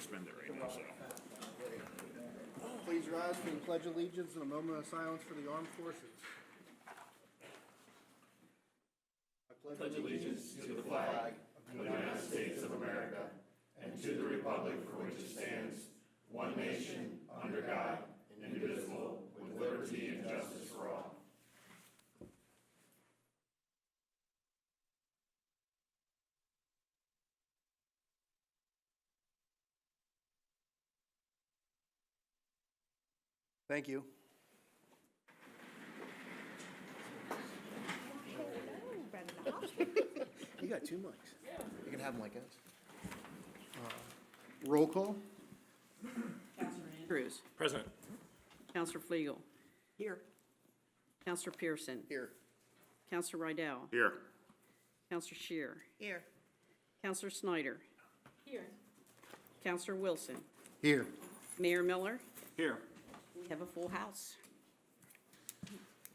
suspend it right now, so. Please rise for the Pledge of Allegiance and a moment of silence for the armed forces. I pledge allegiance to the flag of the United States of America and to the republic for which it stands, one nation, under God, indivisible, with liberty and justice for all. Thank you. You got 2 mics. You can have them like this. Roll call. Counselor Andrews. Present. Counselor Flegel. Here. Counselor Pearson. Here. Counselor Rydell. Here. Counselor Shear. Here. Counselor Snyder. Here. Counselor Wilson. Here. Mayor Miller. Here. We have a full house.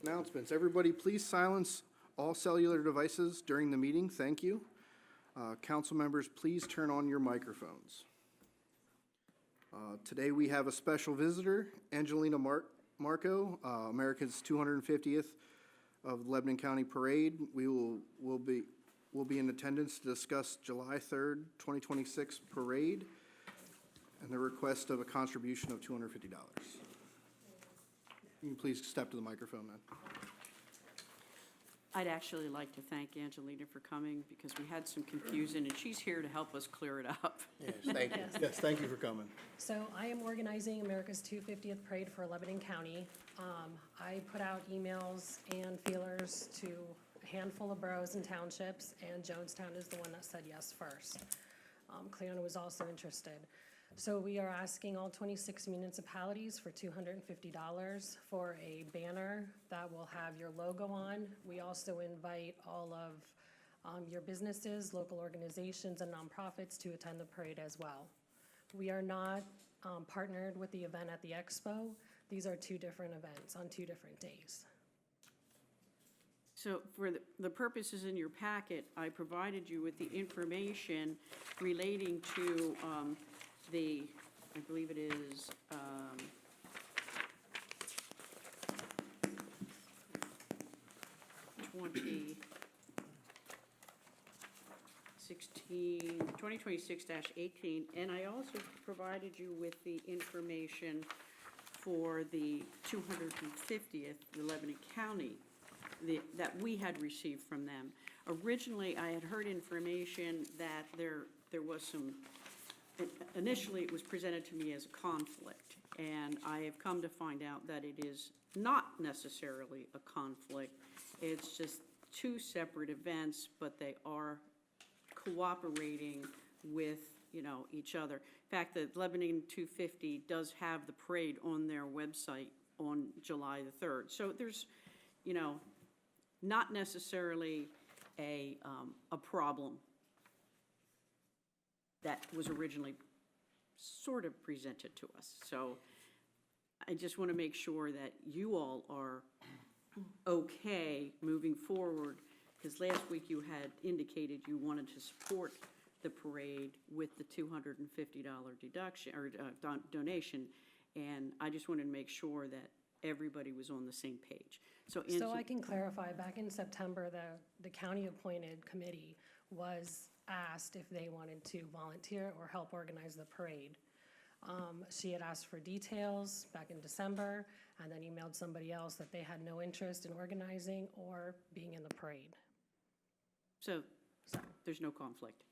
Announcements. Everybody, please silence all cellular devices during the meeting. Thank you. Council members, please turn on your microphones. Today we have a special visitor, Angelina Marco, America's 250th of Lebanon County Parade. Will be in attendance to discuss July 3rd, 2026 parade and the request of a contribution of $250. You can please step to the microphone then. I'd actually like to thank Angelina for coming because we had some confusion and she's here to help us clear it up. Yes, thank you. Yes, thank you for coming. So I am organizing America's 250th Parade for Lebanon County. I put out emails and feelers to a handful of boroughs and townships, and Jonestown is the one that said yes first. Cleona was also interested. So we are asking all 26 municipalities for $250 for a banner that will have your logo on. We also invite all of your businesses, local organizations, and nonprofits to attend the parade as well. We are not partnered with the event at the expo. These are 2 different events on 2 different days. So for the purposes in your packet, I provided you with the information relating to I believe it is, #2026-18, and I also provided you with the information for the 250th Lebanon County that we had received from them. Originally, I had heard information that there was some. Initially, it was presented to me as a conflict, and I have come to find out that it is not necessarily a conflict. It's just 2 separate events, but they are cooperating with, each other. In fact, the Lebanon 250 does have the parade on their website on July the 3rd. So there's, not necessarily a problem that was originally sort of presented to us. So I just want to make sure that you all are okay moving forward, because last week you had indicated you wanted to support the parade with the $250 deduction or donation, and I just wanted to make sure that everybody was on the same page. So I can clarify, back in September, the county-appointed committee was asked if they wanted to volunteer or help organize the parade. She had asked for details back in December and then emailed somebody else that they had no interest in organizing or being in the parade. So there's no conflict,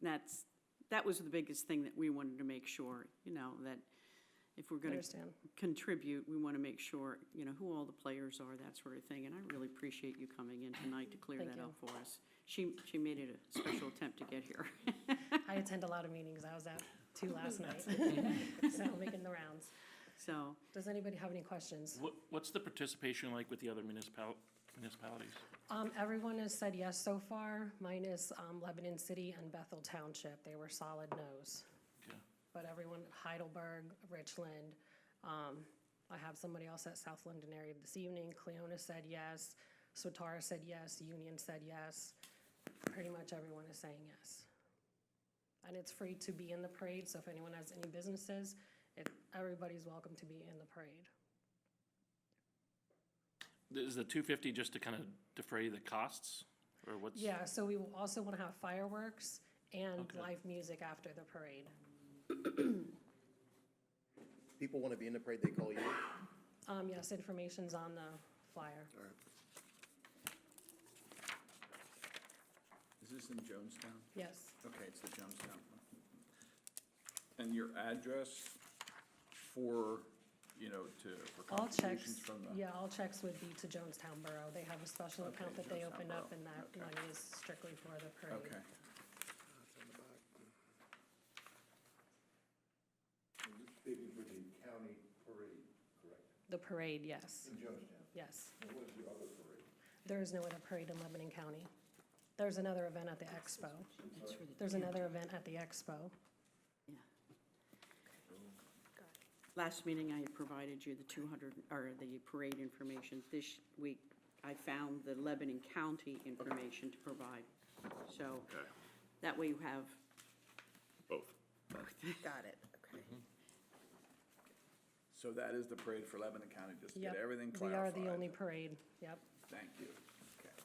That was the biggest thing that we wanted to make sure, that if we're going to contribute, we want to make sure, who all the players are, that sort of thing. And I really appreciate you coming in tonight to clear that up for us. She made it a special attempt to get here. I attend a lot of meetings. I was at 2 last night, so making the rounds. So, does anybody have any questions? What's the participation like with the other municipalities? Everyone has said yes so far, minus Lebanon City and Bethel Township. They were solid no's. Okay. But everyone, Heidelberg, Richland, I have somebody else at South London area this evening. Cleona said yes. Swatara said yes. Union said yes. Pretty much everyone is saying yes. And it's free to be in the parade, so if anyone has any businesses, everybody's welcome to be in the parade. Is the 250 just to kind of defray the costs, or what's? Yeah, so we will also want to have fireworks and Okay. live music after the parade. People want to be in the parade, they call you? Yes, information's on the flyer. All right. Is this in Jonestown? Yes, Okay, it's the Jonestown one. And your address for, for all checks, contributions from the? yeah, all checks would be to Jonestown Borough. They have a special Okay, account that they Jonestown opened up, Borough. and that Okay. money is strictly for the parade. Okay. This is for the county parade, correct? The parade, yes, In Jonestown. yes. And what is the other parade? There is no other parade in Lebanon County. There's another event at the expo. That's for the There's another event at the expo. Yeah. Last meeting, I provided you the 200, or the parade information. This week, I found the Lebanon County information to provide. So Okay. that way you have Both. both. Got it, okay. So that is the parade for Lebanon County, just to get Yep, everything we are clarified. the only parade, yep. Thank you. Okay.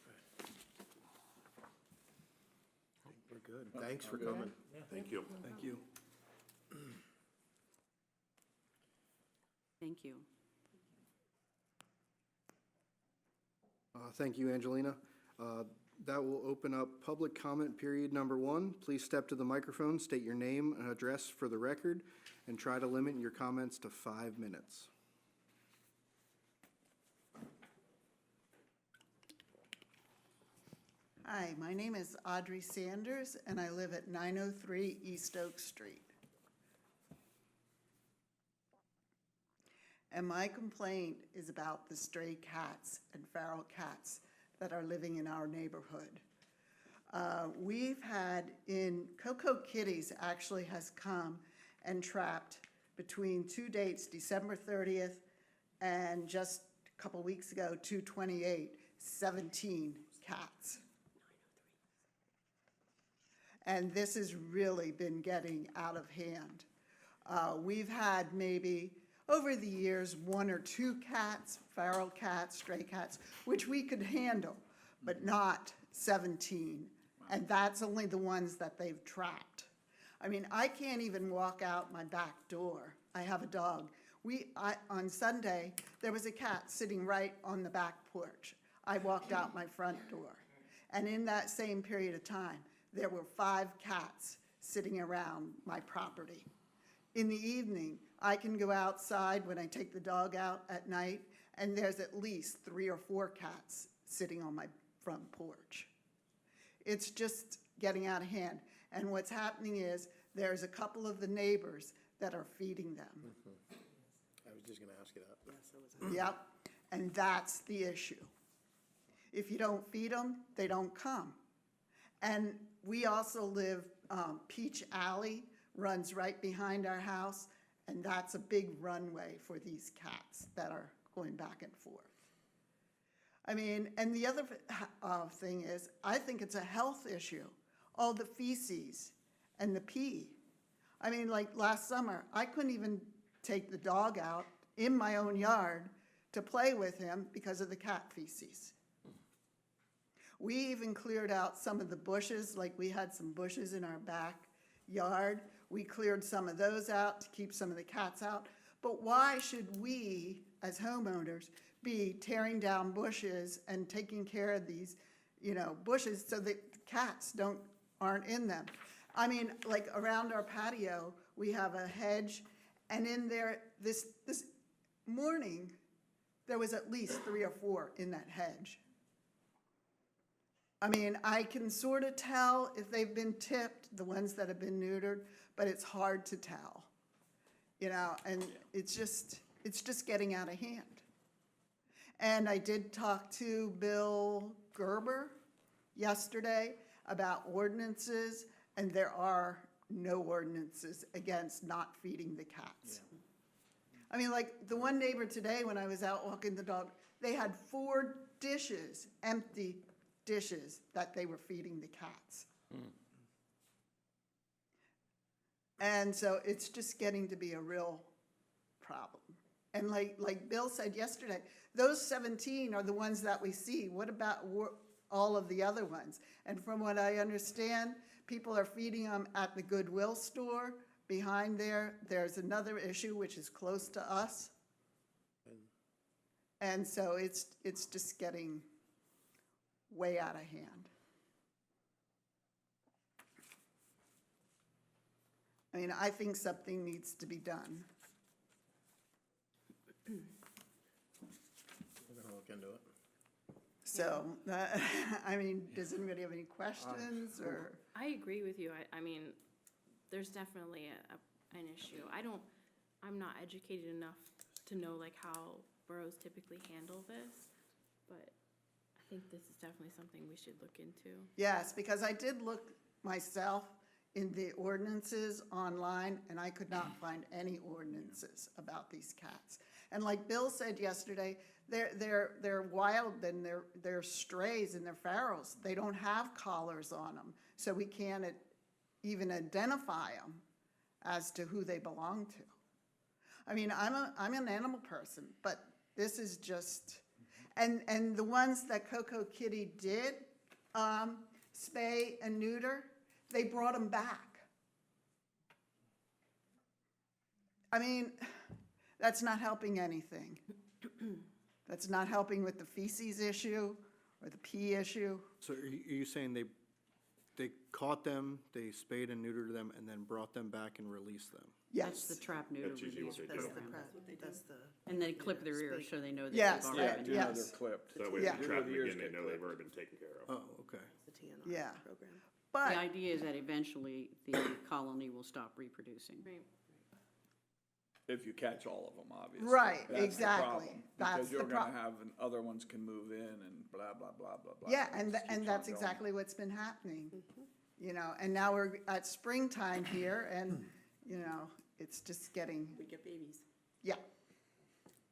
We're good. Thanks for coming. Thank you. Thank you. Thank you. Thank you, Angelina. That will open up public comment period number 1. Please step to the microphone, state your name and address for the record, and try to limit your comments to 5 minutes. Hi, my name is Audrey Sanders, and I live at 903 East Oak Street. And my complaint is about the stray cats and feral cats that are living in our neighborhood. We've had Coco Kitties actually has come and trapped between 2 dates, December 30th and just a couple weeks ago, 2/28, 17 cats. And this has really been getting out of hand. We've had maybe, over the years, 1 or 2 cats, feral cats, stray cats, which we could handle, but not 17. And that's only the ones that they've trapped. I mean, I can't even walk out my back door. I have a dog. On Sunday, there was a cat sitting right on the back porch. I walked out my front door. And in that same period of time, there were 5 cats sitting around my property. In the evening, I can go outside when I take the dog out at night, and there's at least 3 or 4 cats sitting on my front porch. It's just getting out of hand. And what's happening is, there's a couple of the neighbors that are feeding them. I was just gonna ask you that. Yep, and that's the issue. If you don't feed them, they don't come. And we also live, Peach Alley runs right behind our house, and that's a big runway for these cats that are going back and forth. I mean, and the other thing is, I think it's a health issue, all the feces and the pee. I mean, like last summer, I couldn't even take the dog out in my own yard to play with him because of the cat feces. We even cleared out some of the bushes, like we had some bushes in our backyard. We cleared some of those out to keep some of the cats out. But why should we, as homeowners, be tearing down bushes and taking care of these, bushes so that cats aren't in them? I mean, like around our patio, we have a hedge, and in there, this morning, there was at least 3 or 4 in that hedge. I mean, I can sort of tell if they've been tipped, the ones that have been neutered, but it's hard to tell, and it's just getting out of hand. And I did talk to Bill Gerber yesterday about ordinances, and there are no ordinances against not feeding the cats. I mean, like the one neighbor today, when I was out walking the dog, they had 4 dishes, empty dishes, that they were feeding the cats. And so it's just getting to be a real problem. And like Bill said yesterday, those 17 are the ones that we see. What about all of the other ones? And from what I understand, people are feeding them at the Goodwill store behind there. There's another issue which is close to us. And so it's just getting way out of hand. I mean, I think something needs to be done. We're gonna look into it. So, I mean, does anybody have any questions or? I agree with you. I mean, there's definitely an issue. I'm not educated enough to know like how boroughs typically handle this, but I think this is definitely something we should look into. Yes, because I did look myself in the ordinances online, and I could not find any ordinances about these cats. And like Bill said yesterday, they're wild and they're strays and they're ferals. They don't have collars on them, so we can't even identify them as to who they belong to. I mean, I'm an animal person, but this is just, and the ones that Coco Kitty did spay and neuter, they brought them back. I mean, that's not helping anything. That's not helping with the feces issue or the pee issue. So are you saying they caught them, they spayed and neutered them, and then brought them back and released them? That's Yes. the trap neuter That's usually release what they program. do. And they clip their ears so they know that Yes, they've Yeah, already do been. know Yes. they're clipped. So that way, Yeah. when you trap them Ears again, they get know they've clipped. already been taken care of. Oh, okay. Yeah. The But, idea is that eventually the colony will stop reproducing. Right. If you catch all of them, obviously. Right, That's the exactly. problem, That's Because the you're gonna prob- have, and other ones can move in and blah, blah, blah, blah, blah. yeah, It just and keeps that's on going. exactly what's been happening. You know, and now we're at springtime here and, you know, it's just getting, We get babies. yeah,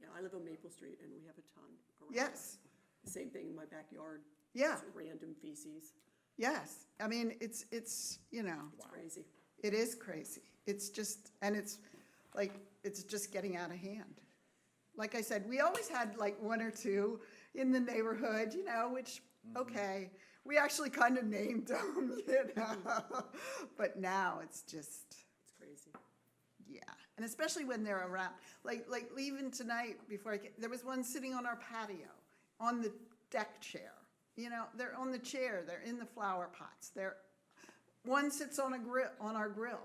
Yeah, I live on Maple Street and we have a ton around. yes, The same thing in my backyard. yeah, Just random feces. yes. I mean, it's, you know, It's crazy. it is crazy. It's just, and it's like, it's just getting out of hand. Like I said, we always had like one or two in the neighborhood, you know, which, okay, we actually kind of named them, you know? But now it's just, It's crazy. yeah, and especially when they're around, like even tonight before I get, there was one sitting on our patio, on the deck chair. You know, they're on the chair, they're in the flower pots, one sits on on our grill.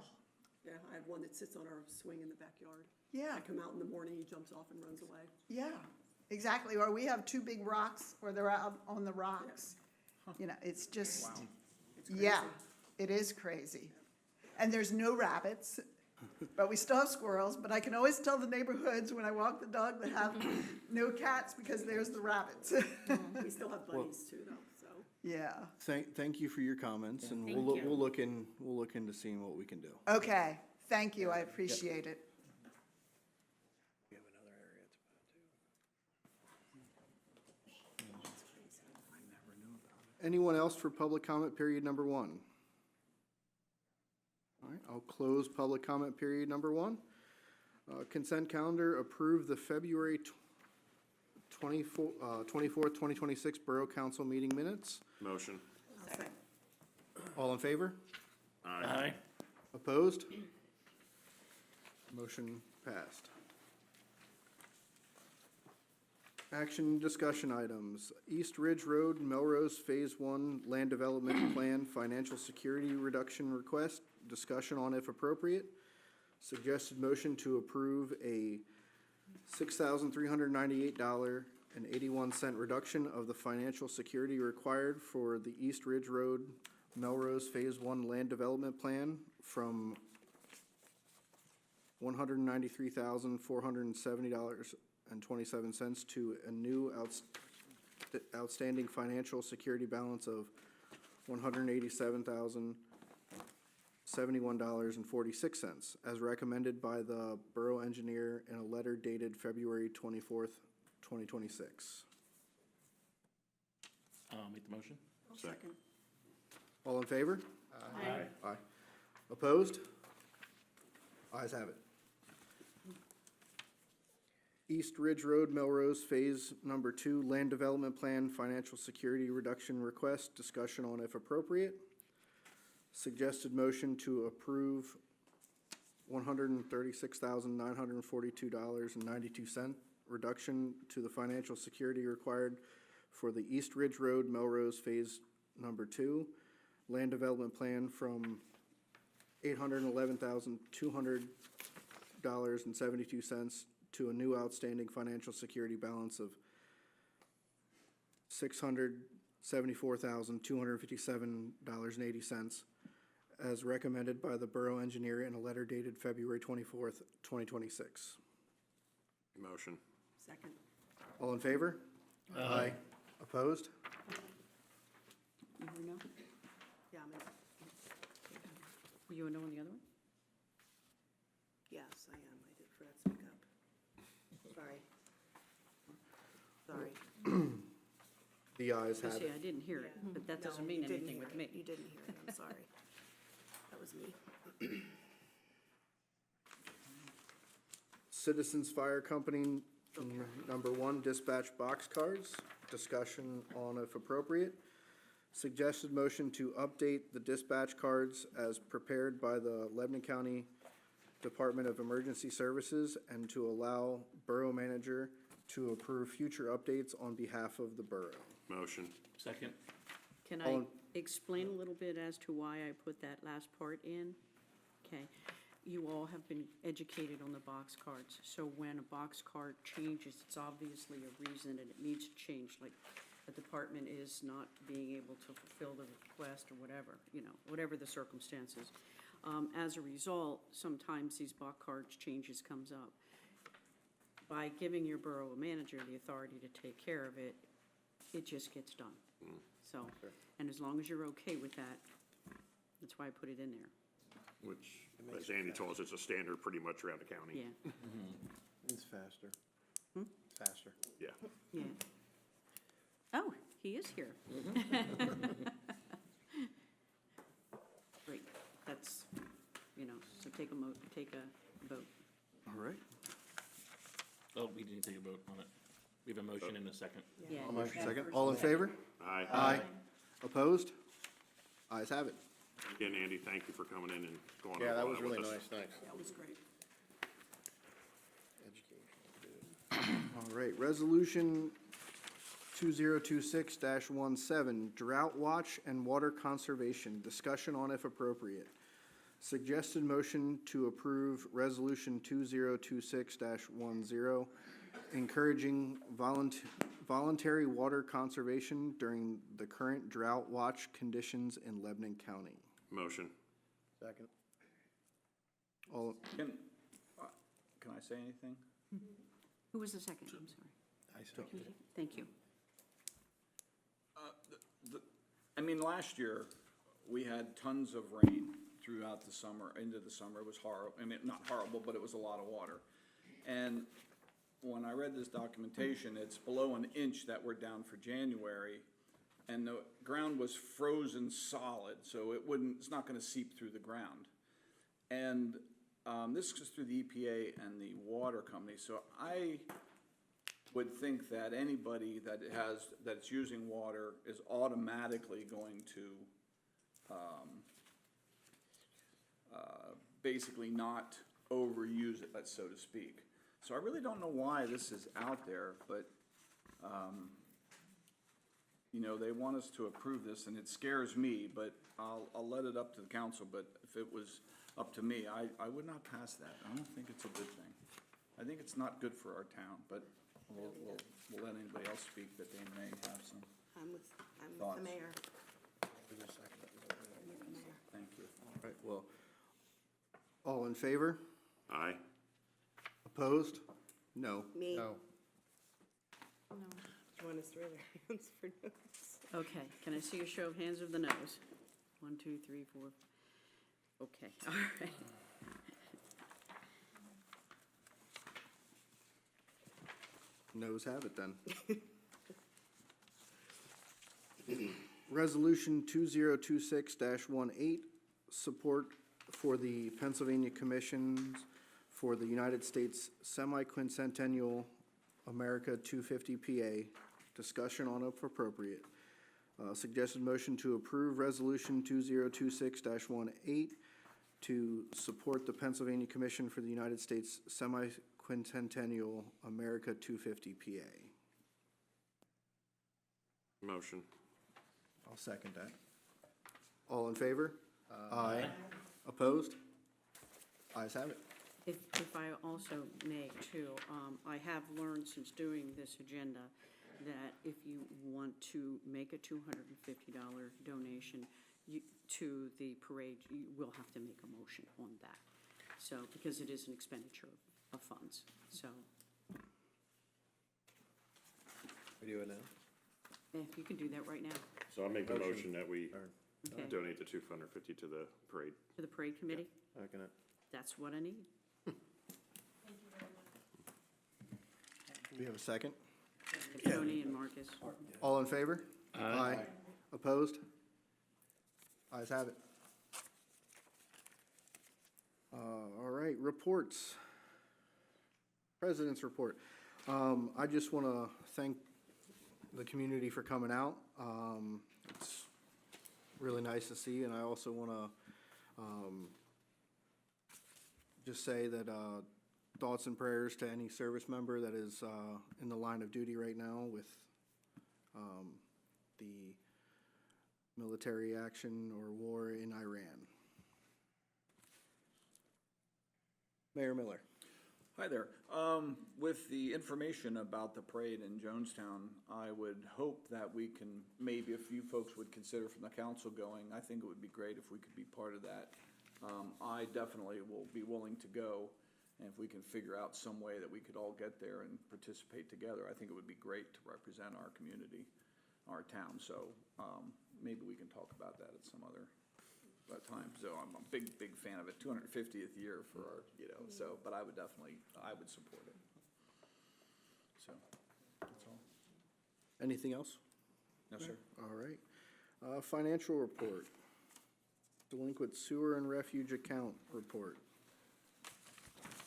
Yeah, I have one that sits on our swing in the backyard. Yeah, I come out in the morning, he jumps off and runs away. yeah, exactly, or we have two big rocks, or they're out on the rocks. You know, it's just, It's crazy. yeah, it is crazy. And there's no rabbits, but we still have squirrels, but I can always tell the neighborhoods when I walk the dog that have no cats because there's the rabbits. We still have bunnies too, though, so. Yeah, Thank you for your comments, and Thank we'll you. look into seeing what we can do. okay, thank you, I appreciate it. We have another area it's Anyone else for public comment period number one? All right, I'll close public comment period number one. Consent calendar, approve the February 24th, 2026 Borough Council meeting minutes. Motion. All in favor? Aye. Opposed? Motion passed. Action discussion items. East Ridge Road, Melrose Phase 1 Land Development Plan Financial Security Reduction Request. Discussion on if appropriate. Suggested motion to approve a $6,398.81 reduction of the financial security required for the East Ridge Road, Melrose Phase 1 Land Development Plan from $193,470.27 to a new outstanding financial security balance of $187,071.46, as recommended by the Borough Engineer in a letter dated February 24th, 2026. Make the motion? Second. All in favor? Aye. Aye. Opposed? Ayes have it. East Ridge Road, Melrose, Phase Number 2, Land Development Plan, Financial Security Reduction Request, discussion on if appropriate. Suggested motion to approve $136,942.92 reduction to the financial security required for the East Ridge Road, Melrose, Phase Number 2, Land Development Plan from $811,200.72 to a new outstanding financial security balance of $674,257.80 as recommended by the Borough Engineer in a letter dated February 24th, 2026. Motion. Second. All in favor? Aye. Opposed? You were no? Yeah, I'm in. Were you a no on the other one? Yes, I am. I did forget to speak up. Sorry. The ayes have See, it. I didn't hear it, but that doesn't No, mean you didn't anything hear with it. me. You didn't hear it. I'm sorry. That was me. Citizens Fire Company, number 1, dispatch box cards, discussion on if appropriate. Suggested motion to update the dispatch cards as prepared by the Lebanon County Department of Emergency Services and to allow Borough Manager to approve future updates on behalf of the borough. Motion. Second? Can All I in- explain a little bit as to why I put that last part in? Okay, you all have been educated on the box cards, so when a box card changes, it's obviously a reason and it needs to change, like the department is not being able to fulfill the request or whatever, you know, whatever the circumstances. As a result, sometimes these box cards changes comes up. By giving your borough manager the authority to take care of it, it just gets done. So, and as long as you're okay with that, that's why I put it in there, Which, as Andy told us, it's a standard pretty much around the county. yeah, It's faster. Faster. Yeah. yeah. Oh, he is here. Great, that's, you know, so take a vote. All right. Oh, we didn't take a vote on it. We have a motion in a second. Yeah. Second. All in favor? Aye. Aye. Opposed? Ayes have it. Again, Andy, thank you for coming in and going over Yeah, that all was with really us. nice, thanks. That was great. All right, Resolution 2026-17, Drought Watch and Water Conservation, discussion on if appropriate. Suggested motion to approve Resolution 2026-10, encouraging voluntary water conservation during the current drought watch conditions in Lebanon County. Motion. Second. All, Can I say anything? Who was the second? I'm sorry. I second. Thank you. I mean, last year, we had tons of rain throughout the summer, into the summer. It was horrible. I mean, not horrible, but it was a lot of water. And when I read this documentation, it's below an inch that we're down for January, and the ground was frozen solid, so it's not gonna seep through the ground. And this is through the EPA and the water company, so I would think that anybody that's using water is automatically going to basically not overuse it, so to speak. So I really don't know why this is out there, but, you know, they want us to approve this, and it scares me, but I'll let it up to the council, but if it was up to me, I would not pass that. I don't think it's a good thing. I think it's not good for our town, but we'll let anybody else speak that they may have some. I'm with Thoughts? the mayor. Thank you. right, well, all in favor? Aye. Opposed? No. Me. No. No. Do you want us to raise our hands for no's? Okay, can I see a show of hands of the noes? 1, 2, 3, 4. Okay, all right. Noes have it then. Resolution 2026-18, for the Pennsylvania Commissions for the United States Semi-Quincentennial America 250 PA. Discussion on if appropriate. Suggested motion to approve Resolution 2026-18 to support the Pennsylvania Commission for the United States Semi-Quincentennial America 250 PA. Motion. I'll second that. All in favor? Aye. Opposed? Ayes have it. If I also may too, I have learned since doing this agenda that if you want to make a $250 donation to the parade, you will have to make a motion on that. So, because it is an expenditure of funds, so We do it now? if you can do that right now. So I'll make the motion that we Okay, donate the 250 to the parade. to the parade committee, Second it. that's what I need. Do we have a second? Tony and Marcus. All in favor? Aye. Opposed? Ayes have it. All right, reports. President's report. I just want to thank the community for coming out. It's really nice to see, and I also want to just say that thoughts and prayers to any service member that is in the line of duty right now with the military action or war in Iran. Mayor Miller. Hi there. With the information about the parade in Jonestown, I would hope that we can, maybe a few folks would consider from the council going. I think it would be great if we could be part of that. I definitely will be willing to go, and if we can figure out some way that we could all get there and participate together, I think it would be great to represent our community, our town. So maybe we can talk about that at some other time. So I'm a big fan of it. 250th year for our, so, but I would support it. So, that's all. Anything else? No, sir. All right. Financial report. Delinquent sewer and refuge account report.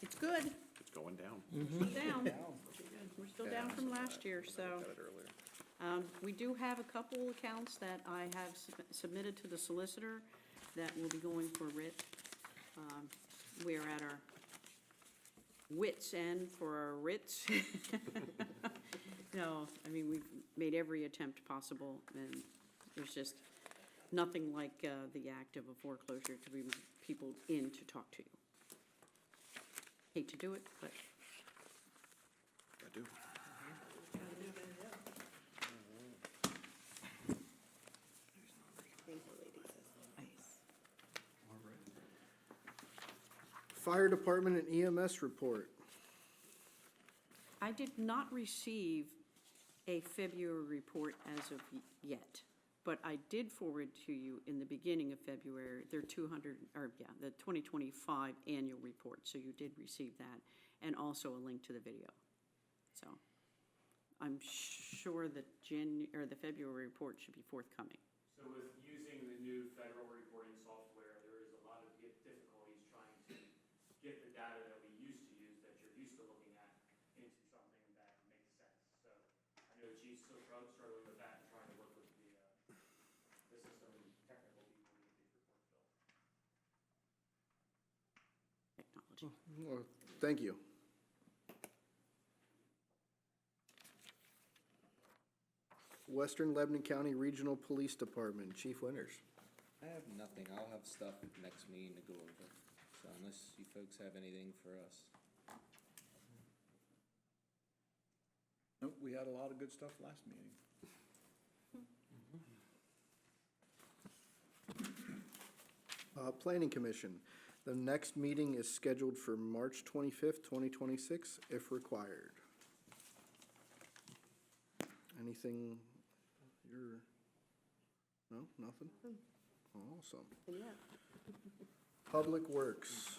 It's good, It's going down. still down. We're still down from last year, so. We do have a couple accounts that I have submitted to the solicitor that will be going for writ. We are at our wits' end for our writs. No, I mean, we've made every attempt possible, and there's just nothing like the act of a foreclosure to bring people in to talk to you. Hate to do it, but I do. Fire Department and EMS report. I did not receive a February report as of yet, but I did forward to you in the beginning of February the 2025 annual report, so you did receive that, and also a link to the video. So I'm sure that the February report should be forthcoming. So with using the new federal reporting software, there is a lot of difficulties trying to get the data that we used to use, that you're used to looking at, into something that makes sense. So I know the chief's still struggling with that and trying to work with the system and technical people to get these reports built. Technology. Well, thank you. Western Lebanon County Regional Police Department, Chief Winters. I have nothing. I'll have stuff at the next meeting to go over. So unless you folks have anything for us. Nope, we had a lot of good stuff last meeting. Planning Commission. The next meeting is scheduled for March 25th, 2026, if required. Anything no, nothing? Awesome. Public Works.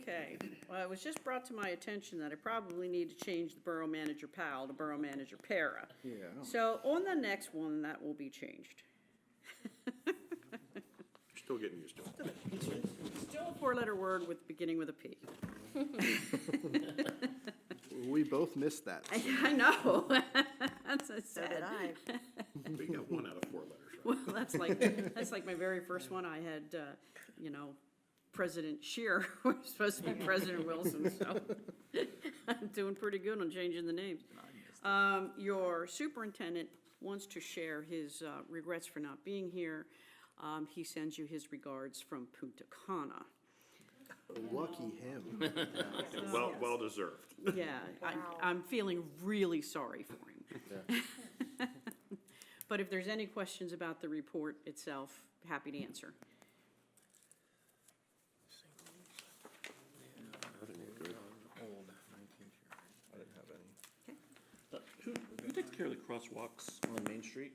Okay, well, it was just brought to my attention that I probably need to change the Borough Manager Powell to Borough Manager Para. Yeah. So on the next one, that will be changed. Still getting used to it. Still a four-letter word beginning with a P. We both missed that. I know. That's so So did sad. I. We got 1 out of 4 letters right. Well, that's like my very first one. I had, you know, President Scheer was supposed to be President Wilson, so I'm doing pretty good on changing the names. Your superintendent wants to share his regrets for not being here. He sends you his regards from Punta Cana. Lucky him. Well deserved. Yeah, I'm feeling really sorry for him. But if there's any questions about the report itself, happy to answer. Who takes care of the crosswalks on Main Street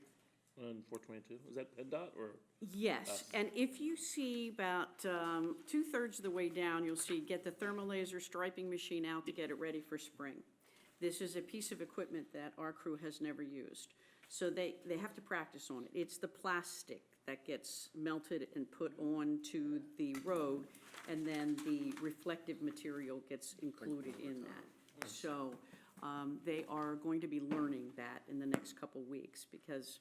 on 422? Is that PennDOT or? Yes, and if you see about 2/3 of the way down, you'll see, get the thermolaser striping machine out to get it ready for spring. This is a piece of equipment that our crew has never used, so they have to practice on it. It's the plastic that gets melted and put onto the road, and then the reflective material gets included in that. So they are going to be learning that in the next couple weeks, because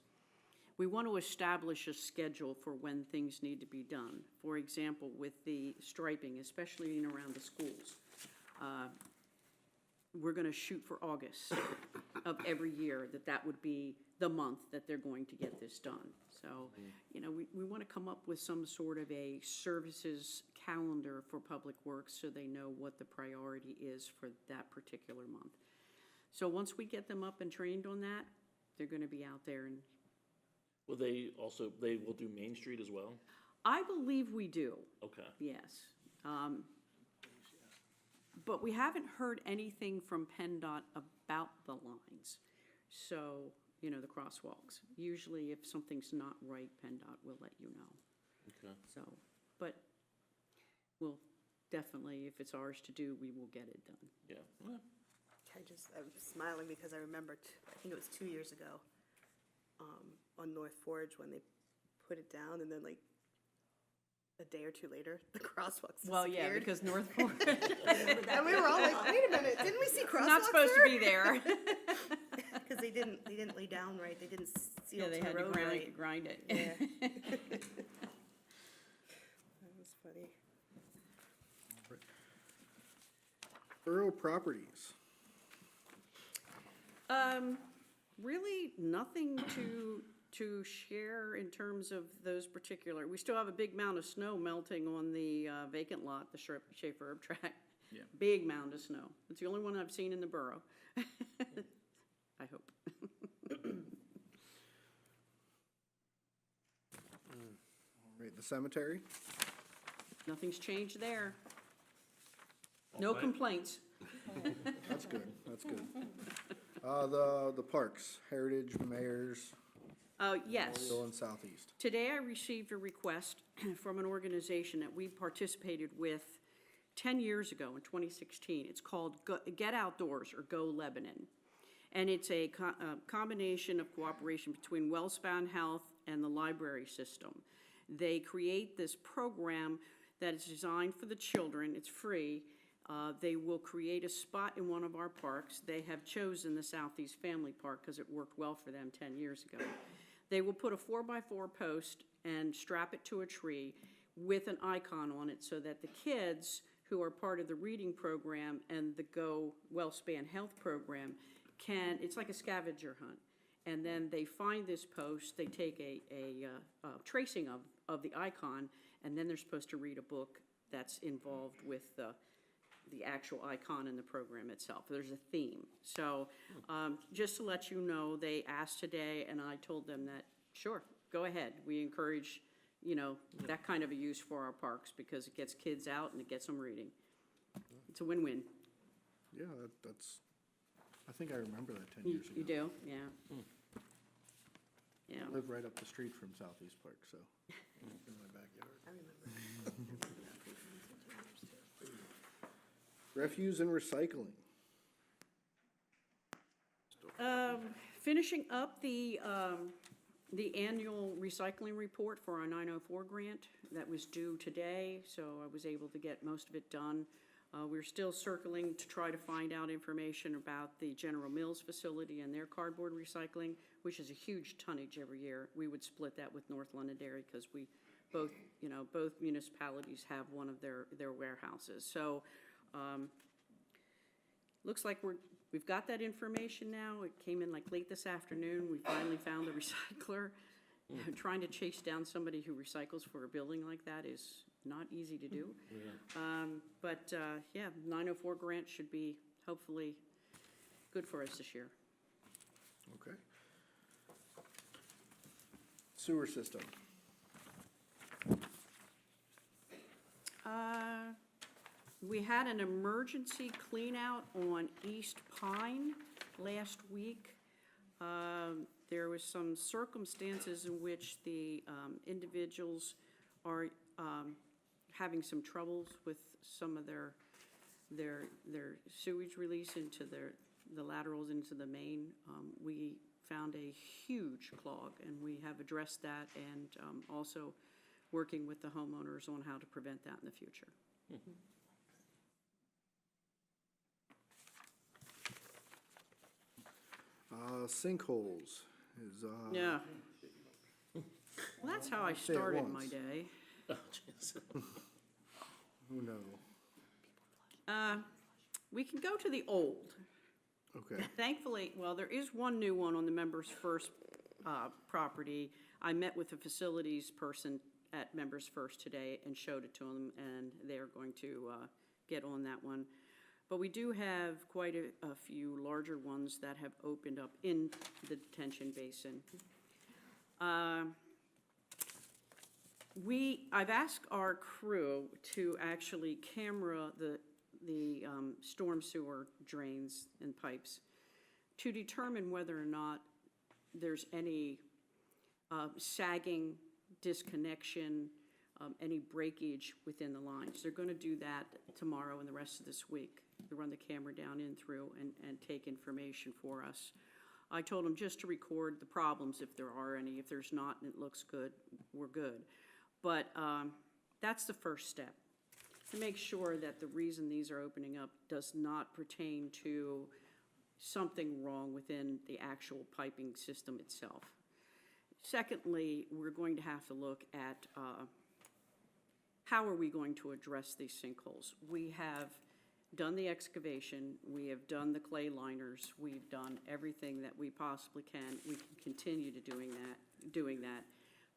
we want to establish a schedule for when things need to be done. For example, with the striping, especially in around the schools, we're going to shoot for August of every year, that would be the month that they're going to get this done. So, you know, we want to come up with some sort of a services calendar for Public Works so they know what the priority is for that particular month. So once we get them up and trained on that, they're going to be out there, and Will they will do Main Street as well? I believe we do. Okay. Yes. But we haven't heard anything from PennDOT about the lines. So, you know, the crosswalks. Usually if something's not right, PennDOT will let you know. Okay. So, but we'll definitely, if it's ours to do, we will get it done. Yeah. Well, I'm smiling because I remember, I think it was 2 years ago, on North Forge when they put it down, and then like a day or two later, the crosswalks disappeared. Well, yeah, because North Fork, And we were all like, wait a minute, didn't we see crosswalks not supposed to be there. Because they didn't lay down right, they didn't seal Yeah, they to had the to road right. grind it. Yeah. That was funny. Borough properties. Really nothing to share in terms of those particular, we still have a big mound of snow melting on the vacant lot, the Schaefer Herb Track. Yeah. Big mound of snow. It's the only one I've seen in the borough. I hope. All right, the cemetery. Nothing's changed there. No Okay. complaints. That's good, that's good. The parks, Heritage, Mayors, Yes. Memorial, and Southeast. Today I received a request from an organization that we participated with 10 years ago in 2016. It's called Get Outdoors, or Go Lebanon. And it's a combination of cooperation between Wellspan Health and the library system. They create this program that is designed for the children. It's free. They will create a spot in one of our parks. They have chosen the Southeast Family Park because it worked well for them 10 years ago. They will put a 4x4 post and strap it to a tree with an icon on it so that the kids who are part of the reading program and the Go Wellspan Health program it's like a scavenger hunt. And then they find this post, they take a tracing of the icon, and then they're supposed to read a book that's involved with the actual icon in the program itself. There's a theme. So just to let you know, they asked today, and I told them that, sure, go ahead. We encourage, you know, that kind of a use for our parks because it gets kids out and it gets them reading. It's a win-win. Yeah, that's, I think I remember that 10 years ago. You do? Yeah. Yeah. I live right up the street from Southeast Park, so. In my backyard. I remember. Refuse and recycling. Finishing up the The annual recycling report for our 904 grant, that was due today, so I was able to get most of it done. We're still circling to try to find out information about the General Mills facility and their cardboard recycling, which is a huge tonnage every year. We would split that with North Londonderry because we both, both municipalities have one of their warehouses. So, looks like we've got that information now. It came in like late this afternoon. We finally found a recycler. Trying to chase down somebody who recycles for a building like that is not easy to do. But 904 grant should be hopefully good for us this year. Okay. Sewer system. We had an emergency clean out on East Pine last week. There was some circumstances in which the individuals are having some troubles with some of their sewage release into the laterals into the main. We found a huge clog, and we have addressed that, and also working with the homeowners on how to prevent that in the future. Sinkholes is, Yeah. Well, that's how I Say it started my once. day. Oh, jeez. oh no, We can go to the old. okay. Thankfully, well, there is one new one on the Members First property. I met with the facilities person at Members First today and showed it to them, and they're going to get on that one. But we do have quite a few larger ones that have opened up in the detention basin. I've asked our crew to actually camera the storm sewer drains and pipes to determine whether or not there's any sagging, disconnection, any breakage within the lines. They're going to do that tomorrow and the rest of this week. They run the camera down in through and take information for us. I told them just to record the problems if there are any. If there's not and it looks good, we're good. But that's the first step, to make sure that the reason these are opening up does not pertain to something wrong within the actual piping system itself. Secondly, we're going to have to look at how are we going to address these sinkholes. We have done the excavation, we have done the clay liners, we've done everything that we possibly can. We can continue to doing that.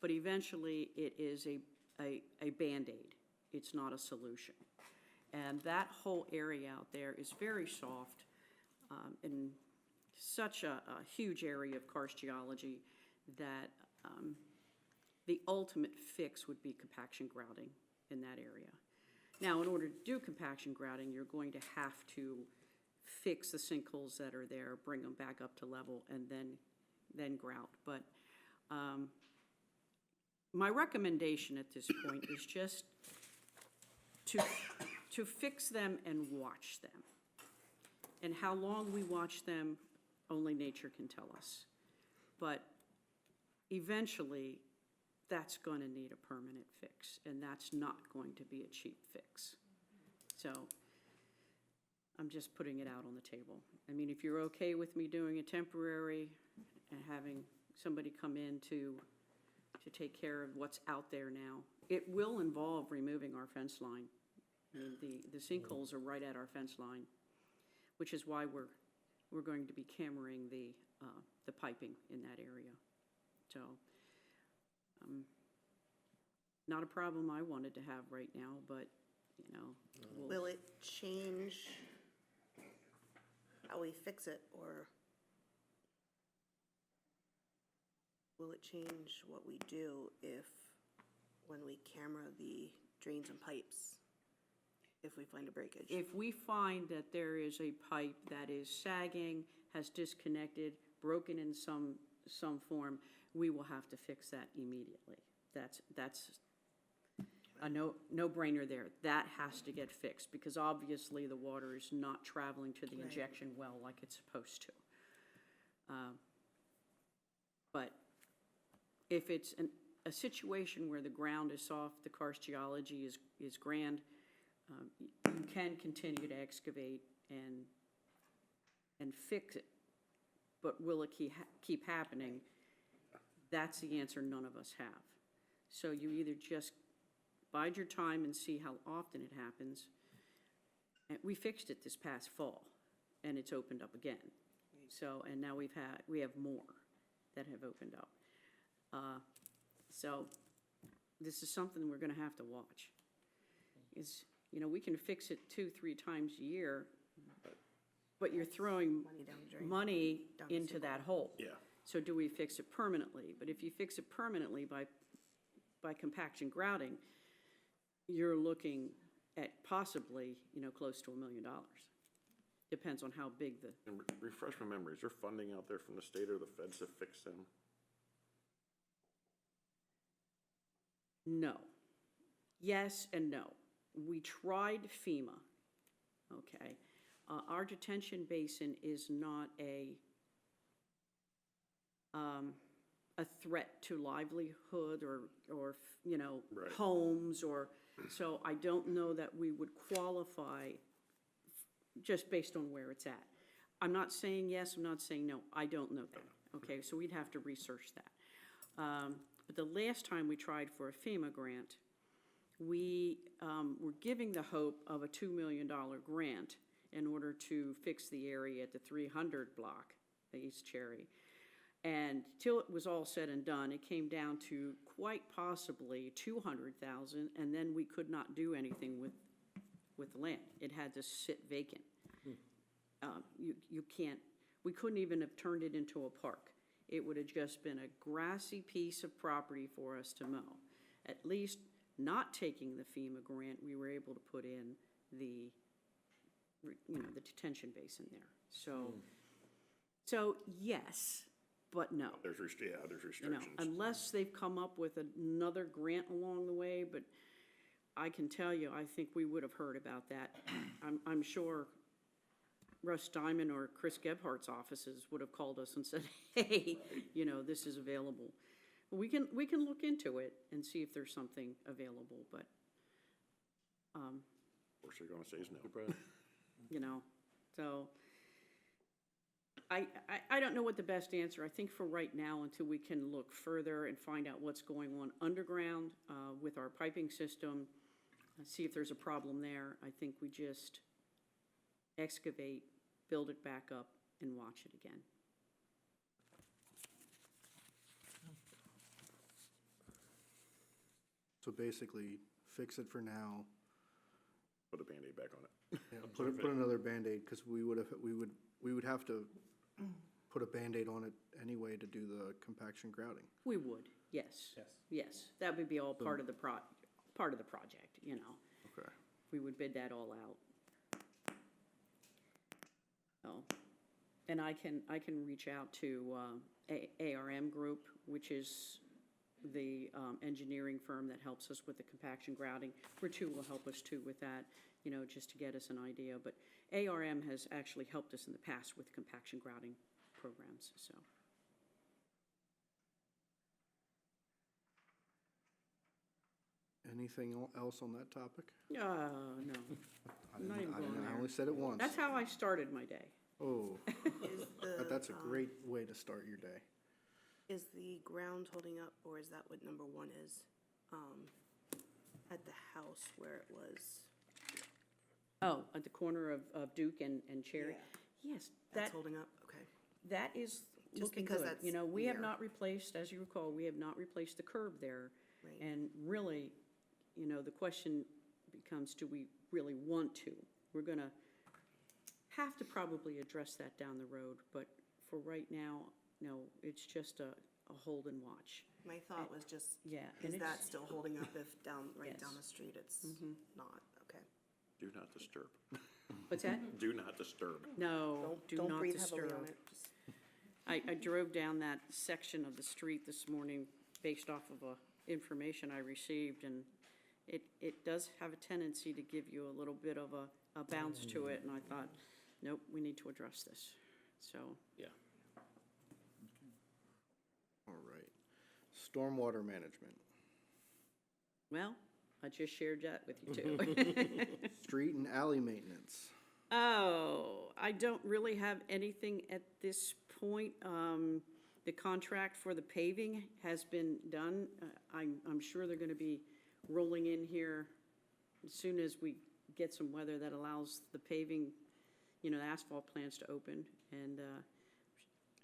But eventually, it is a Band-Aid. It's not a solution. And that whole area out there is very soft and such a huge area of karst geology that the ultimate fix would be compaction grouting in that area. Now, in order to do compaction grouting, you're going to have to fix the sinkholes that are there, bring them back up to level, and then grout. But my recommendation at this point is just to fix them and watch them. And how long we watch them, only nature can tell us. But eventually, that's going to need a permanent fix, and that's not going to be a cheap fix. So I'm just putting it out on the table. I mean, if you're okay with me doing a temporary and having somebody come in to take care of what's out there now, it will involve removing our fence line. I mean, the sinkholes are right at our fence line, which is why we're going to be cameraing the piping in that area. So, not a problem I wanted to have right now, but, Will it change how we fix it, or will it change what we do when we camera the drains and pipes, if we find a breakage? if we find that there is a pipe that is sagging, has disconnected, broken in some form, we will have to fix that immediately. That's a no-brainer there. That has to get fixed, because obviously the water is not traveling to the injection well like it's supposed to. But if it's a situation where the ground is soft, the karst geology is grand, you can continue to excavate and fix it. But will it keep happening? That's the answer none of us have. So you either just bide your time and see how often it happens. And we fixed it this past fall, and it's opened up again. So, and now we have more that have opened up. So this is something we're gonna have to watch. We can fix it 2-3 times a year, but you're throwing Money down the drain. money Down the into that hole. Yeah. So do we fix it permanently? But if you fix it permanently by compaction grouting, you're looking at possibly, close to $1 million. Depends on how big the, And refresh my memory, is there funding out there from the state or the feds to fix them? no. Yes and no. We tried FEMA, okay? Our detention basin is not a threat to livelihood or Right. homes so I don't know that we would qualify just based on where it's at. I'm not saying yes, I'm not saying no, I don't know that, okay? So we'd have to research that. But the last time we tried for a FEMA grant, we were giving the hope of a $2 million grant in order to fix the area at the 300 block, the East Cherry. And till it was all said and done, it came down to quite possibly $200,000, and then we could not do anything with the land. It had to sit vacant. You can't, we couldn't even have turned it into a park. It would have just been a grassy piece of property for us to mow. At least not taking the FEMA grant, we were able to put in the detention basin there. So yes, but no. There's You restrictions. know, unless they've come up with another grant along the way, but I can tell you, I think we would have heard about that. I'm sure Russ Diamond or Chris Gebhardt's offices would have called us and said, hey, this is available. We can look into it and see if there's something available, but, Of course, they're gonna say is no. so I don't know what the best answer. I think for right now, until we can look further and find out what's going on underground with our piping system, see if there's a problem there, I think we just excavate, build it back up, and watch it again. So basically, fix it for now, Put a Band-Aid back on it. put another Band-Aid, because we would have to put a Band-Aid on it anyway to do the compaction grouting. We would, yes. Yes, that would be all part of the project, Okay. We would bid that all out. Oh, and I can reach out to ARM Group, which is the engineering firm that helps us with the compaction grouting. Ritu will help us too with that, just to get us an idea. But ARM has actually helped us in the past with compaction grouting programs, so. Anything else on that topic? No, not even going I there. only said it once. That's how I started my day. Oh, Is the, that's a great way to start your day. is the ground holding up, or is that what number one is? At the house where it was? Oh, at the corner of Duke and Cherry? Yes, That's that, holding up, okay. that is Just looking because good. that's We have near. not replaced, as you recall, we have not replaced the curb there. Right. And really, the question becomes, do we really want to? We're gonna have to probably address that down the road, but for right now, no, it's just a hold and watch. My thought was just, Yeah. is and that it's- still holding up if right down Yes. the street it's not? Okay. Do not disturb. What's that? Do not disturb. No, do Don't not breathe heavily disturb. on it. Just- I drove down that section of the street this morning based off of information I received, and it does have a tendency to give you a little bit of a bounce to it, and I thought, nope, we need to address this. So, Yeah. All right. stormwater management, Well, I just shared that with you too. street and alley maintenance. Oh, I don't really have anything at this point. The contract for the paving has been done. I'm sure they're gonna be rolling in here as soon as we get some weather that allows the paving, the asphalt plants to open. And,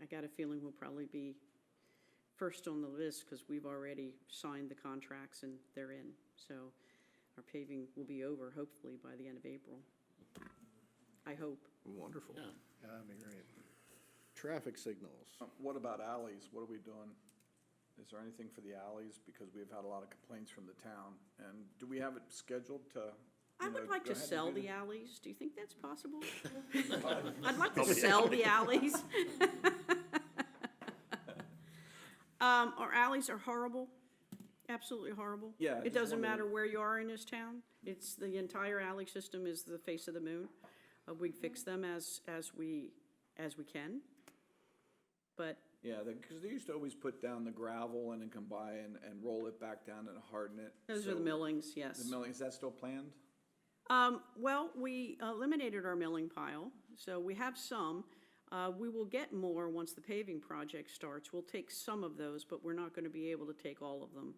I got a feeling we'll probably be first on the list because we've already signed the contracts and they're in. So our paving will be over hopefully by the end of April. I hope. Wonderful. Yeah. That'd be great. Traffic signals. What about alleys? What are we doing? Is there anything for the alleys? Because we've had a lot of complaints from the town. And do we have it scheduled to? I would like go to ahead and do sell the that? alleys. Do you think that's possible? I'd like to sell the alleys. Our alleys are horrible, absolutely horrible. Yeah, I It just doesn't wondered- matter where you are in this town. It's, the entire alley system is the face of the moon. We fix them as we can. But Yeah, because they used to always put down the gravel and then come by and roll it back down and harden it. those are the So- millings, yes. The milling, is that still planned? Well, we eliminated our milling pile, so we have some. We will get more once the paving project starts. We'll take some of those, but we're not gonna be able to take all of them.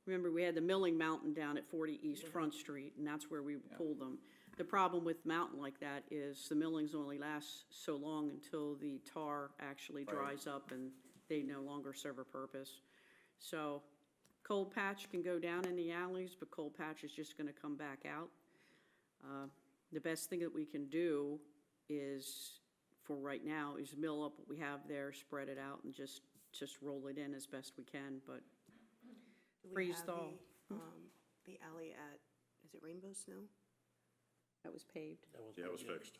Remember, we had the milling mountain down at 40 East Front Street, and that's where we pulled them. The problem with mountain like that is the millings only last so long until the tar actually dries up and they no longer serve a purpose. So cold patch can go down in the alleys, but cold patch is just gonna come back out. The best thing that we can do is, for right now, is mill up what we have there, spread it out, and just roll it in as best we can, but Do we freeze have thaw. The alley at, is it Rainbow Snow? That was paved. Yeah, it was fixed.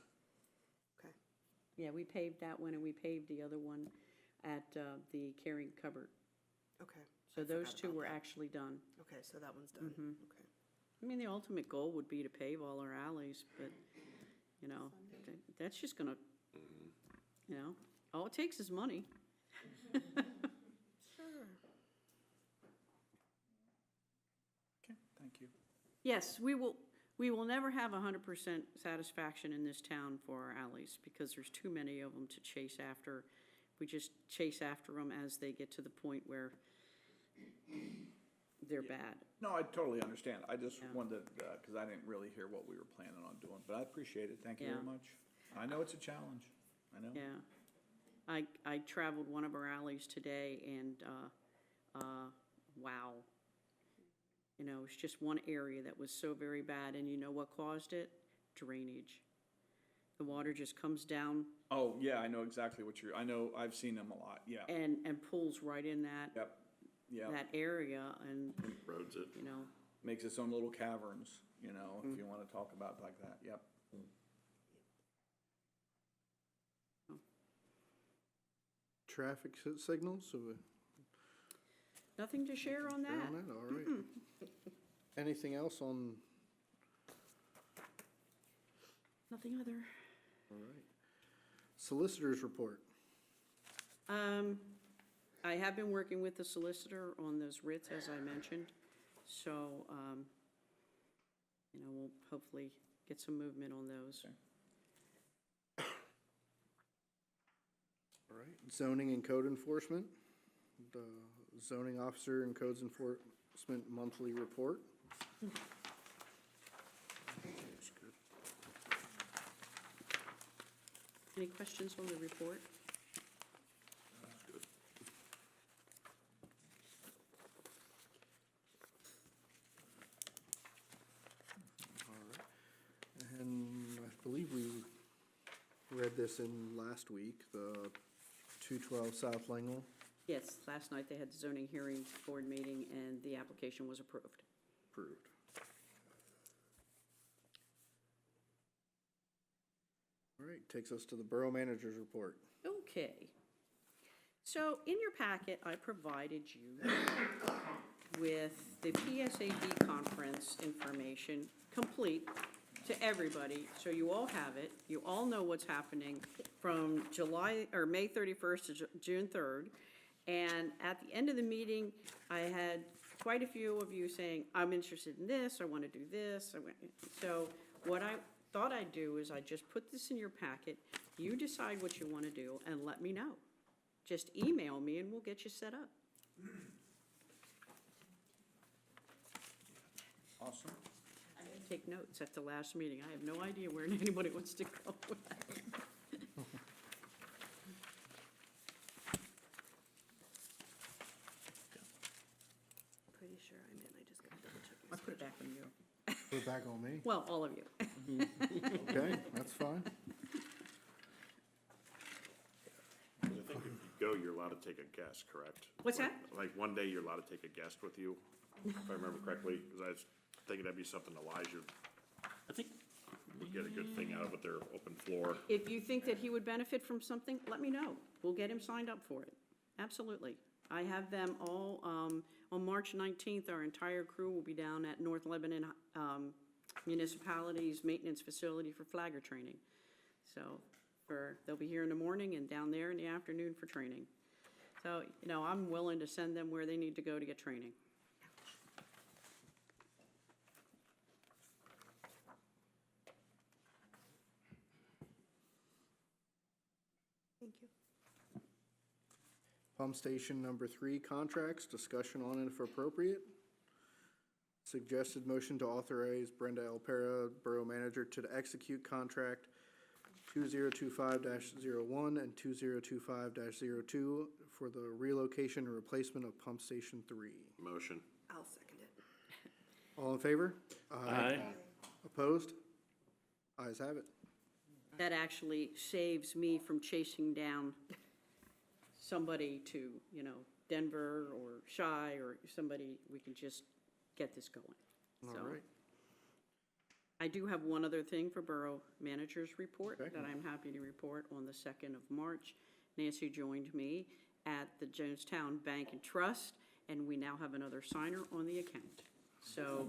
Okay. Yeah, we paved that one, and we paved the other one at the Caring Cupboard. Okay. So I those forgot two about were that. actually done. Okay, so that one's done. Mhm. Okay. I mean, the ultimate goal would be to pave all our alleys, but, that's just gonna, all it takes is money. Sure. Okay, thank you. Yes, we will never have 100% satisfaction in this town for our alleys, because there's too many of them to chase after. We just chase after them as they get to the point where they're bad. No, I totally understand. I just Yeah. wanted, because I didn't really hear what we were planning on doing, but I appreciate it. Thank you Yeah. very much. I know it's a challenge. I know. Yeah. I traveled one of our alleys today, and, wow. It's just one area that was so very bad, and you know what caused it? Drainage. The water just comes down Oh, yeah, I know exactly what I know, I've seen them a lot, yeah. and pulls right in that Yep, area, and, Roads it. makes its own little caverns, if you want to talk about it like that, yep. Traffic signals, so nothing to share on that. all right. Anything else on, Nothing other. all right. Solicitors report. I have been working with the solicitor on those writs, as I mentioned, so, we'll hopefully get some movement on those. All right, zoning and code enforcement, the zoning officer and codes enforcement monthly report. Looks good. Any questions on the report? All right. And I believe we read this in last week, the 212 South Lingle. Yes, last night they had the zoning hearing board meeting, and the application was approved. Approved. All right, takes us to the borough manager's report. Okay. So in your packet, I provided you with the PSAB conference information, complete to everybody, so you all have it. You all know what's happening from May 31st to June 3rd. And at the end of the meeting, I had quite a few of you saying, I'm interested in this, I want to do this. So what I thought I'd do is I'd just put this in your packet. You decide what you want to do and let me know. Just email me and we'll get you set up. Awesome. I didn't take notes at the last meeting. I have no idea where anybody wants to go with that. Pretty sure I'm in, I just gotta double check. I put it back on you. Put it back on me. Well, all of you. Okay, that's fine. 'Cause I think if you go, you're allowed to take a guest, correct? What's that? Like, one day you're allowed to take a guest with you, if I remember correctly, because I was thinking that'd be something Elijah I think, would get a good thing out of with their open floor. If you think that he would benefit from something, let me know. We'll get him signed up for it. Absolutely. I have them all, on March 19th, our entire crew will be down at North Lebanon Municipality's maintenance facility for flagger training. So they'll be here in the morning and down there in the afternoon for training. So, I'm willing to send them where they need to go to get training. Thank you. Pump station number 3, contracts, discussion on it if appropriate. Suggested motion to authorize Brenda Alpera, Borough Manager, to execute contract 2025-01 and 2025-02 for the relocation and replacement of Pump Station 3. Motion. I'll second it. All in favor? aye. Opposed? Ayes have it. That actually saves me from chasing down somebody to, Denver or Chi or somebody. We can just get this going. All So, right. I do have one other thing for Borough Manager's report Okay. that I'm happy to report on the 2nd of March. Nancy joined me at the Jonestown Bank and Trust, and we now have another signer on the account. So,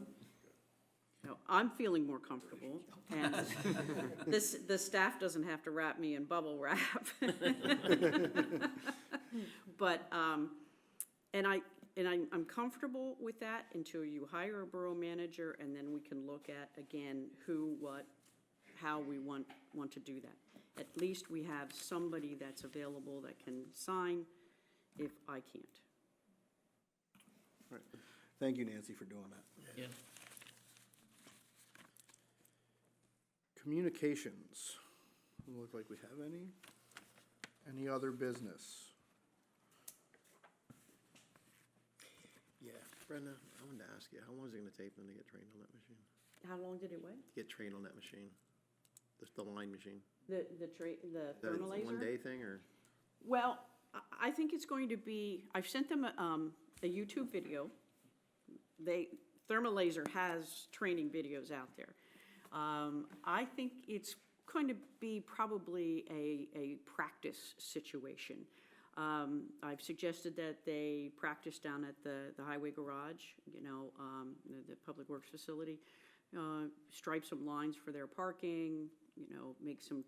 I'm feeling more comfortable, and the staff doesn't have to wrap me in bubble wrap. But, I'm comfortable with that until you hire a borough manager, and then we can look at, again, who, what, how we want to do that. At least we have somebody that's available that can sign if I can't. All right. Thank you, Nancy, for doing that. Yeah. Communications. Doesn't look like we have any. Any other business? Yeah, Brenda, I wanted to ask you, how long is it gonna take them to get trained on that machine? How long did it wait? Get trained on that machine? The line machine? The That thermal laser? one day thing, or? Well, I think it's going to be, I've sent them a YouTube video. Thermal Laser has training videos out there. I think it's going to be probably a practice situation. I've suggested that they practice down at the highway garage, the Public Works facility, stripe some lines for their parking, make some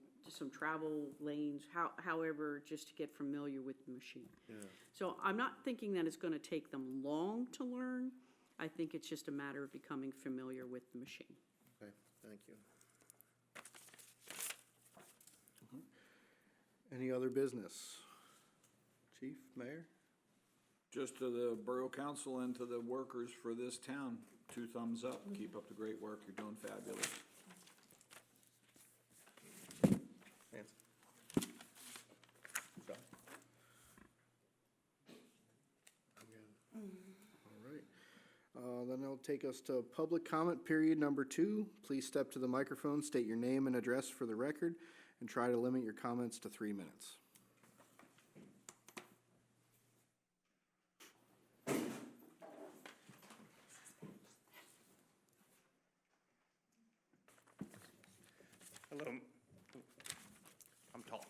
travel lanes, however, just to get familiar with the machine. Yeah. So I'm not thinking that it's gonna take them long to learn. I think it's just a matter of becoming familiar with the machine. Okay, thank you. Any other business? Chief, Mayor? Just to the Borough Council and to the workers for this town, 2 thumbs up. Keep up the great work. You're doing fabulous. All right. Then it'll take us to public comment period number 2. Please step to the microphone, state your name and address for the record, and try to limit your comments to 3 minutes. Hello. I'm tall.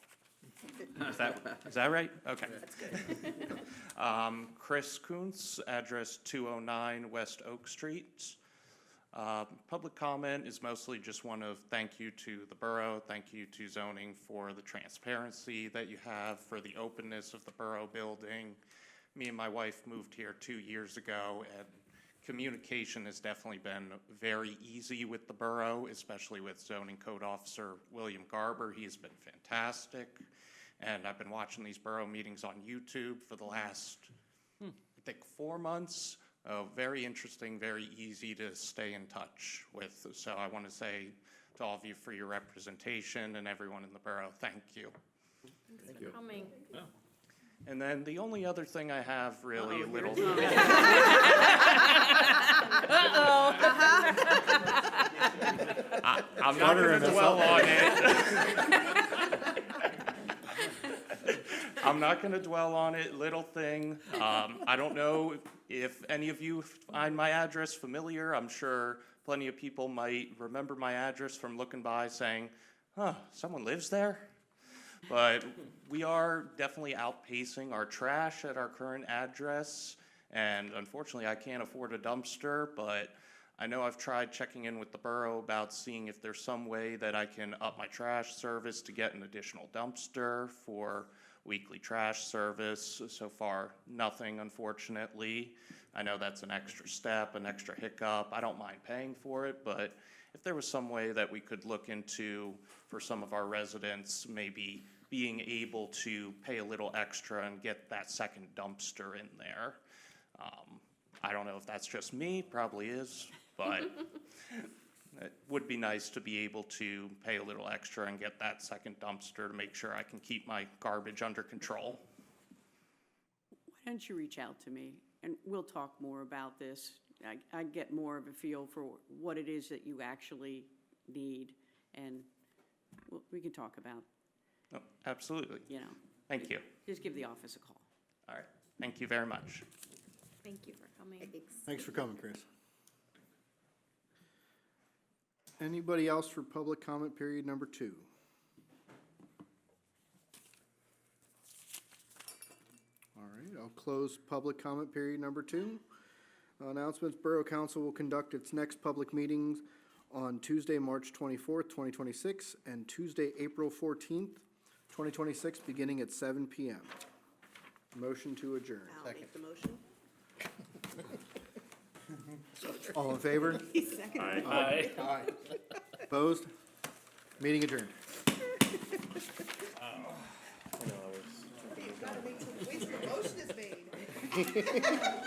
Is that right? Okay. Chris Kuntz, address 209 West Oak Street. Public comment is mostly just want to thank you to the borough, thank you to zoning for the transparency that you have, for the openness of the borough building, me and my wife moved here 2 years ago, and communication has definitely been very easy with the borough, especially with zoning code officer William Garber. He has been fantastic. And I've been watching these borough meetings on YouTube for the last, I think, 4 months. Very interesting, very easy to stay in touch with. So I want to say to all of you for your representation and everyone in the borough, thank you. Thanks for coming. And then the only other thing I have really, Uh-oh, little. here I'm not going to dwell on it. I'm not going to dwell on it. Little thing. I don't know if any of you find my address familiar. I'm sure plenty of people might remember my address from looking by saying, huh, someone lives there? But we are definitely outpacing our trash at our current address. And unfortunately, I can't afford a dumpster, but I know I've tried checking in with the borough about seeing if there's some way that I can up my trash service to get an additional dumpster for weekly trash service. So far, nothing, unfortunately. I know that's an extra step, an extra hiccup. I don't mind paying for it, but if there was some way that we could look into for some of our residents, maybe being able to pay a little extra and get that second dumpster in there. I don't know if that's just me, probably is, but it would be nice to be able to pay a little extra and get that second dumpster to make sure I can keep my garbage under control. Why don't you reach out to me, and we'll talk more about this. I get more of a feel for what it is that you actually need, and we can talk about, Oh, absolutely. you know. Thank you. Just give the office a call. All right. Thank you very much. Thank you for coming. Thanks for coming, Chris. Anybody else for public comment period number 2? All right, I'll close public comment period number 2. Announcements, Borough Council will conduct its next public meetings on Tuesday, March 24th, 2026, and Tuesday, April 14th, 2026, beginning at 7 p.m. Motion to adjourn. I'll make the motion. All in favor? Aye. Opposed? Meeting adjourned. Motion is made.